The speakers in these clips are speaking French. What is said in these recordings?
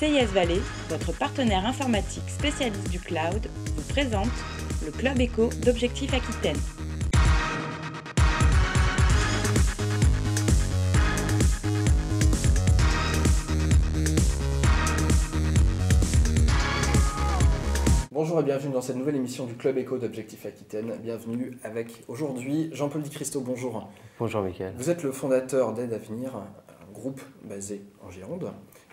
CIS Valley, votre partenaire informatique spécialiste du cloud, vous présente le Club Éco d'Objectif Aquitaine. Bonjour et bienvenue dans cette nouvelle émission du Club Éco d'Objectif Aquitaine. Bienvenue avec aujourd'hui Jean-Paul Di Cristo, bonjour. Bonjour Mickaël. Vous êtes le fondateur d'Aide Avenir, un groupe basé en Gironde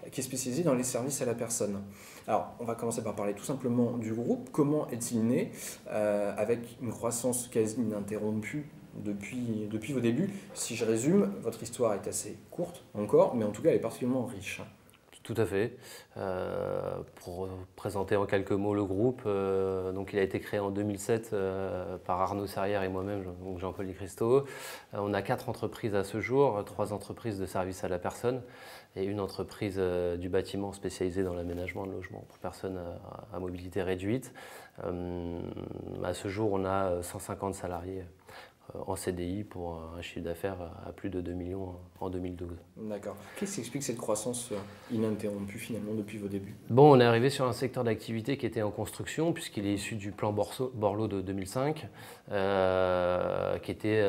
qui est spécialisé dans les services à la personne. Alors, on va commencer par parler tout simplement du groupe. Comment est-il né avec une croissance quasi ininterrompue depuis vos débuts? Si je résume, votre histoire est assez courte encore, mais en tout cas elle est particulièrement riche. Tout à fait. Pour présenter en quelques mots le groupe, donc il a été créé en 2007 par Arnaud Serrière et moi-même, donc Jean-Paul Di Cristo. On a 4 entreprises à ce jour, 3 entreprises de services à la personne et une entreprise du bâtiment spécialisée dans l'aménagement de logements pour personnes à mobilité réduite. À ce jour, on a 150 salariés en CDI pour un chiffre d'affaires à plus de 2 millions en 2012. D'accord. Qu'est-ce qui explique cette croissance ininterrompue finalement depuis vos débuts? Bon, on est arrivé sur un secteur d'activité qui était en construction puisqu'il est issu du plan Borloo de 2005 qui était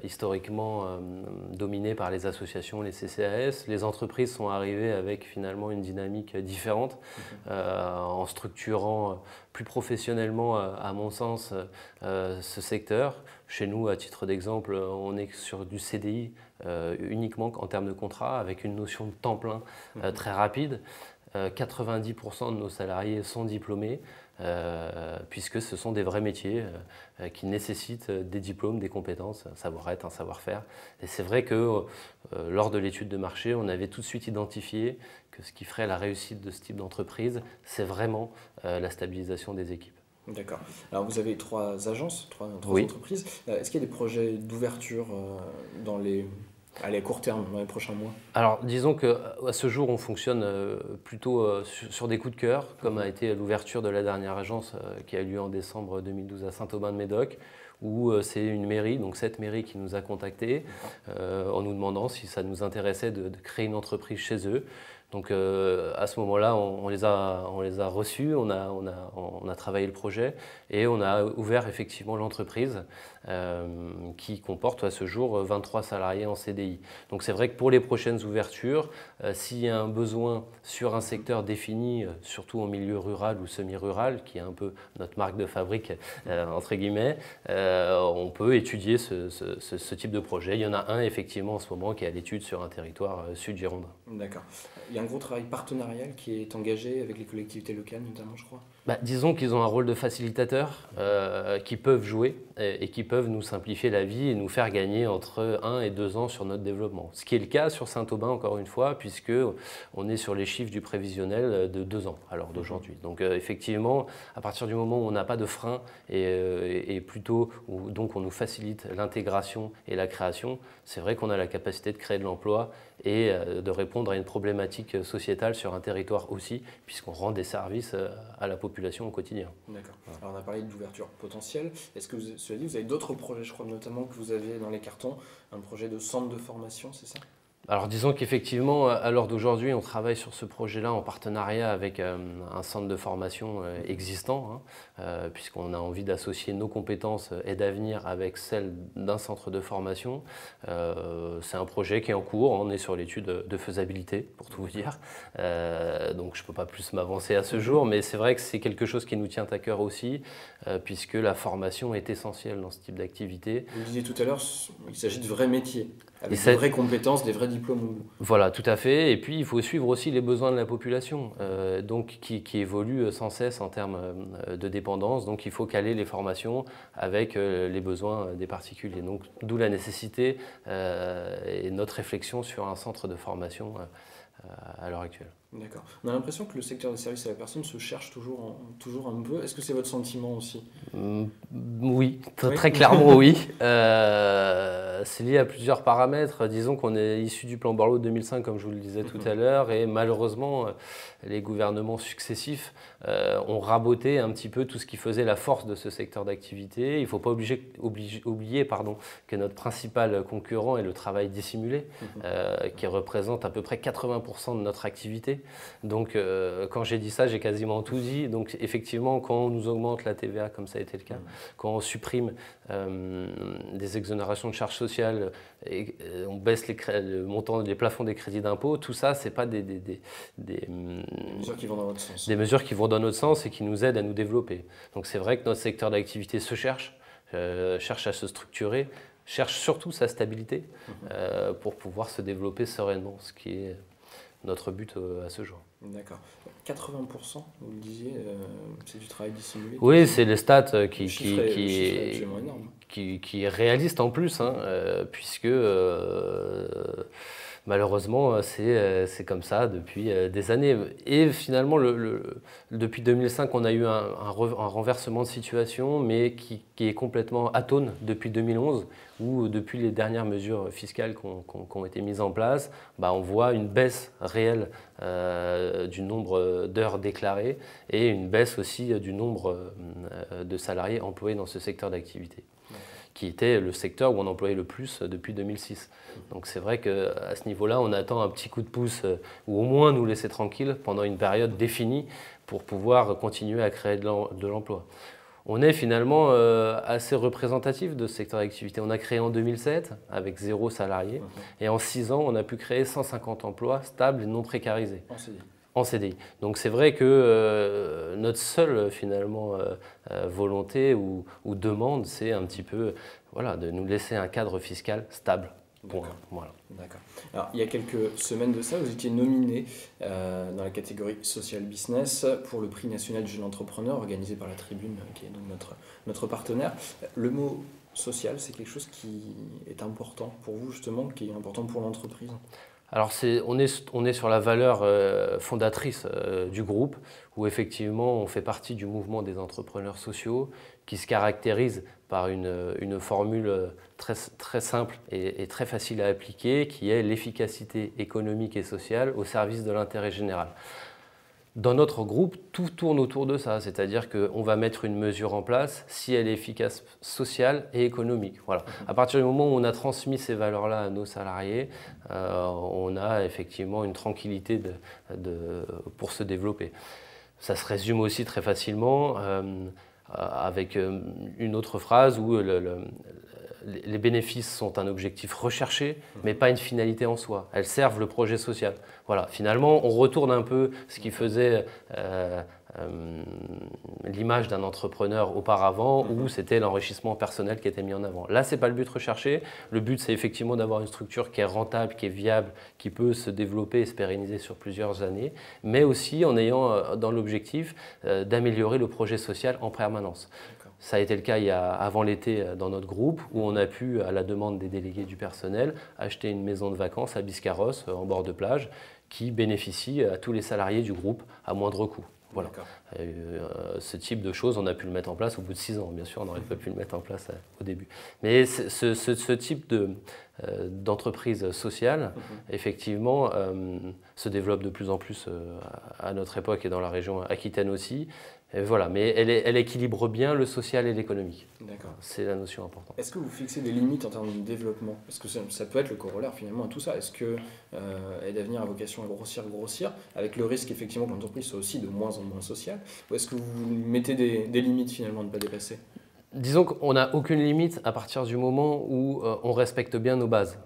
historiquement dominé par les associations, les CCAS. Les entreprises sont arrivées avec finalement une dynamique différente en structurant plus professionnellement, à mon sens, ce secteur. Chez nous, à titre d'exemple, on est sur du CDI uniquement en termes de contrat, avec une notion de temps plein très rapide. 90% de nos salariés sont diplômés, puisque ce sont des vrais métiers qui nécessitent des diplômes, des compétences, un savoir-être, un savoir-faire. Et c'est vrai que lors de l'étude de marché, on avait tout de suite identifié que ce qui ferait la réussite de ce type d'entreprise, c'est vraiment la stabilisation des équipes. D'accord. Alors vous avez 3 agences, 3 Oui. entreprises. Est-ce qu'il y a des projets d'ouverture à court terme, dans les prochains mois? Alors disons qu'à ce jour, on fonctionne plutôt sur des coups de cœur, comme a été l'ouverture de la dernière agence qui a eu lieu en décembre 2012 à Saint-Aubin-de-Médoc, où c'est une mairie, donc cette mairie qui nous a contactés en nous demandant si ça nous intéressait de créer une entreprise chez eux. Donc à ce moment-là, on les a reçus, on a travaillé le projet et on a ouvert effectivement l'entreprise qui comporte à ce jour 23 salariés en CDI. Donc c'est vrai que pour les prochaines ouvertures, s'il y a un besoin sur un secteur défini, surtout en milieu rural ou semi-rural, qui est un peu notre marque de fabrique, entre guillemets, on peut étudier ce type de projet. Il y en a un effectivement en ce moment qui est à l'étude sur un territoire sud-girondin. D'accord. Il y a un gros travail partenarial qui est engagé avec les collectivités locales notamment, je crois. Disons qu'ils ont un rôle de facilitateur qui peuvent jouer et qui peuvent nous simplifier la vie et nous faire gagner entre 1 et 2 ans sur notre développement. Ce qui est le cas sur Saint-Aubin, encore une fois, puisque on est sur les chiffres du prévisionnel de 2 ans à l'heure d'aujourd'hui. Donc effectivement, à partir du moment où on n'a pas de frein et plutôt où donc on nous facilite l'intégration et la création, c'est vrai qu'on a la capacité de créer de l'emploi et de répondre à une problématique sociétale sur un territoire aussi, puisqu'on rend des services à la population au quotidien. D'accord. Alors on a parlé d'ouverture potentielle. Est-ce que, cela dit, vous avez d'autres projets, je crois notamment que vous aviez dans les cartons, un projet de centre de formation, c'est ça? Alors disons qu'effectivement, à l'heure d'aujourd'hui, on travaille sur ce projet-là en partenariat avec un centre de formation existant, puisqu'on a envie d'associer nos compétences Aide Avenir avec celles d'un centre de formation. C'est un projet qui est en cours, on est sur l'étude de faisabilité, pour tout vous dire. Donc je ne peux pas plus m'avancer à ce jour, mais c'est vrai que c'est quelque chose qui nous tient à cœur aussi, puisque la formation est essentielle dans ce type d'activité. Vous le disiez tout à l'heure, il s'agit de vrais métiers, avec des vraies compétences, des vrais diplômes. Voilà, tout à fait. Et puis, il faut suivre aussi les besoins de la population, donc qui évolue sans cesse en termes de dépendance. Donc, il faut caler les formations avec les besoins des particuliers. Donc, d'où la nécessité et notre réflexion sur un centre de formation à l'heure actuelle. D'accord. On a l'impression que le secteur des services à la personne se cherche toujours un peu. Est-ce que c'est votre sentiment aussi? Oui, très clairement oui. C'est lié à plusieurs paramètres. Disons qu'on est issu du plan Borloo de 2005, comme je vous le disais tout à l'heure, et malheureusement, les gouvernements successifs ont raboté un petit peu tout ce qui faisait la force de ce secteur d'activité. Il ne faut pas oublier que notre principal concurrent est le travail dissimulé, qui représente à peu près 80% de notre activité. Donc, quand j'ai dit ça, j'ai quasiment tout dit. Donc, effectivement, quand on nous augmente la TVA, comme ça a été le cas, quand on supprime des exonérations de charges sociales, et on baisse le montant, les plafonds des crédits d'impôt, tout ça, c'est pas des mesures qui vont dans votre sens. Des mesures qui vont dans notre sens et qui nous aident à nous développer. Donc c'est vrai que notre secteur d'activité se cherche à se structurer, cherche surtout sa stabilité pour pouvoir se développer sereinement, ce qui est notre but à ce jour. D'accord. 80%, vous le disiez, c'est du travail dissimulé. Oui, c'est les stats qui est réaliste en plus, puisque malheureusement c'est comme ça depuis des années. Et finalement, depuis 2005, on a eu un renversement de situation, mais qui est complètement atone depuis 2011, où depuis les dernières mesures fiscales qui ont été mises en place, on voit une baisse réelle du nombre d'heures déclarées et une baisse aussi du nombre de salariés employés dans ce secteur d'activité, qui était le secteur où on employait le plus depuis 2006. Donc c'est vrai qu'à ce niveau-là, on attend un petit coup de pouce ou au moins nous laisser tranquilles pendant une période définie pour pouvoir continuer à créer de l'emploi. On est finalement assez représentatif de ce secteur d'activité. On a créé en 2007 avec 0 salarié et en 6 ans, on a pu créer 150 emplois stables et non précarisés. En CDI. Donc c'est vrai que notre seule finalement volonté ou demande, c'est un petit peu de nous laisser un cadre fiscal stable. Voilà. D'accord. Alors, il y a quelques semaines de ça, vous étiez nominé dans la catégorie Social Business pour le prix national du jeune entrepreneur organisé par la Tribune, qui est donc notre partenaire. Le mot social, c'est quelque chose qui est important pour vous justement, qui est important pour l'entreprise? Alors on est sur la valeur fondatrice du groupe, où effectivement on fait partie du mouvement des entrepreneurs sociaux, qui se caractérise par une formule très simple et très facile à appliquer, qui est l'efficacité économique et sociale au service de l'intérêt général. Dans notre groupe, tout tourne autour de ça, c'est-à-dire qu'on va mettre une mesure en place si elle est efficace sociale et économique. Voilà. À partir du moment où on a transmis ces valeurs-là à nos salariés, on a effectivement une tranquillité pour se développer. Ça se résume aussi très facilement avec une autre phrase où les bénéfices sont un objectif recherché, mais pas une finalité en soi. Elles servent le projet social. Voilà. Finalement, on retourne un peu ce qui faisait l'image d'un entrepreneur auparavant, où c'était l'enrichissement personnel qui était mis en avant. Là, ce n'est pas le but recherché. Le but, c'est effectivement d'avoir une structure qui est rentable, qui est viable, qui peut se développer et se pérenniser sur plusieurs années, mais aussi en ayant dans l'objectif d'améliorer le projet social en permanence. Ça a été le cas avant l'été dans notre groupe, où on a pu, à la demande des délégués du personnel, acheter une maison de vacances à Biscarrosse, en bord de plage, qui bénéficie à tous les salariés du groupe à moindre coût. Voilà. Ce type de choses, on a pu le mettre en place au bout de 6 ans. Bien sûr, on n'aurait pas pu le mettre en place au début. Mais ce type d'entreprise sociale, effectivement, se développe de plus en plus à notre époque et dans la région Aquitaine aussi. Et voilà, mais elle équilibre bien le social et l'économique. D'accord. C'est la notion importante. Est-ce que vous fixez des limites en termes de développement? Parce que ça peut être le corollaire finalement à tout ça. Est-ce que Aide Avenir a vocation à grossir, avec le risque effectivement que l'entreprise soit aussi de moins en moins sociale? Ou est-ce que vous mettez des limites finalement à ne pas dépasser? Disons qu'on n'a aucune limite à partir du moment où on respecte bien nos bases.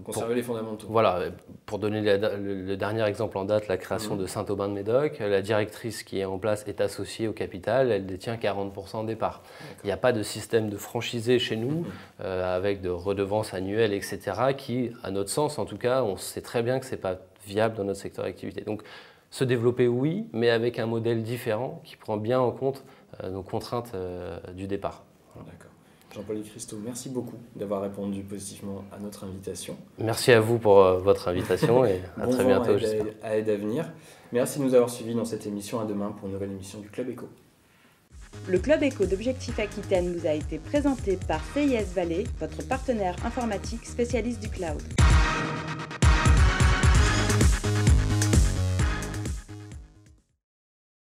Conserver les fondamentaux. Voilà, pour donner le dernier exemple en date, la création de Saint-Aubin-de-Médoc, la directrice qui est en place est associée au capital, elle détient 40% des parts. Il n'y a pas de système de franchisé chez nous, avec de redevances annuelles, etc., qui, à notre sens en tout cas, on sait très bien que ce n'est pas viable dans notre secteur d'activité. Donc, se développer, oui, mais avec un modèle différent qui prend bien en compte nos contraintes du départ. Voilà. D'accord. Jean-Paul Christo, merci beaucoup d'avoir répondu positivement à notre invitation. Merci à vous pour votre invitation et à très bientôt. À Aide Avenir. Merci de nous avoir suivis dans cette émission. À demain pour une nouvelle émission du Club Éco. Le Club Éco d'Objectif Aquitaine vous a été présenté par CIS Valais, votre partenaire informatique spécialiste du cloud.